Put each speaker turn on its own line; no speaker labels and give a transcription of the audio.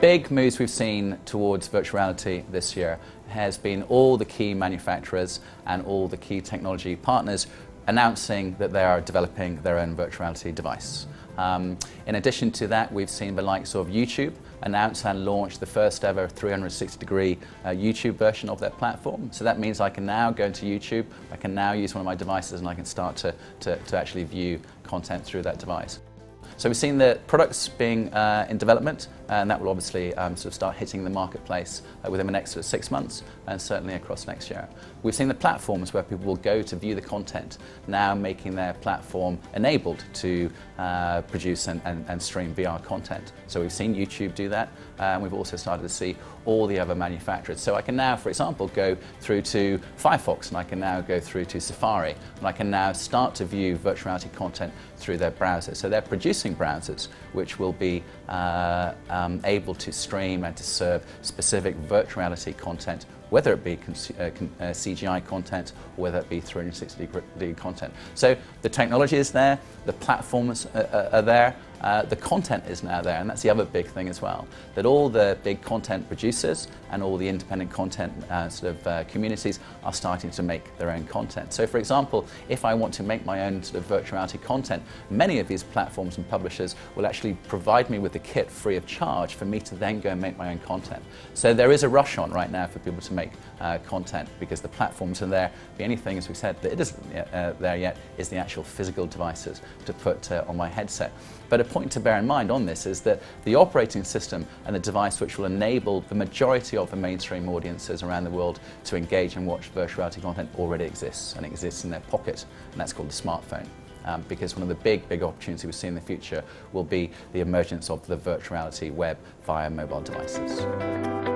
big moves we've seen towards virtual reality this year has been all the key manufacturers and all the key technology partners announcing that they are developing their own virtual reality device. In addition to that, we've seen the likes of YouTube announce and launch the first ever 360-degree YouTube version of their platform. So that means I can now go into YouTube, I can now use one of my devices, and I can start to actually view content through that device. So we've seen the products being in development, and that will obviously sort of start hitting the marketplace within the next 6 months, and certainly across next year. We've seen the platforms where people will go to view the content, now making their platform enabled to produce and stream VR content. So we've seen YouTube do that, and we've also started to see all the other manufacturers. So I can now, for example, go through to Firefox, and I can now go through to Safari, and I can now start to view virtual reality content through their browsers. So they're producing browsers which will be able to stream and to serve specific virtual reality content, whether it be CGI content or whether it be 360-degree content. So the technology is there, the platforms are there, the content is now there, and that's the other big thing as well, that all the big content producers and all the independent content communities are starting to make their own content. So for example, if I want to make my own sort of virtual reality content, many of these platforms and publishers will actually provide me with the kit free of charge for me to then go and make my own content. So there is a rush on right now for people to make content, because the platforms are there. The only thing, as we said, that it isn't there yet is the actual physical devices to put on my headset. But a point to bear in mind on this is that the operating system and the device which will enable the majority of the mainstream audiences around the world to engage and watch virtual reality content already exists, and exists in their pocket, and that's called the smartphone. Because one of the big opportunities we see in the future will be the emergence of the virtual reality web via mobile devices.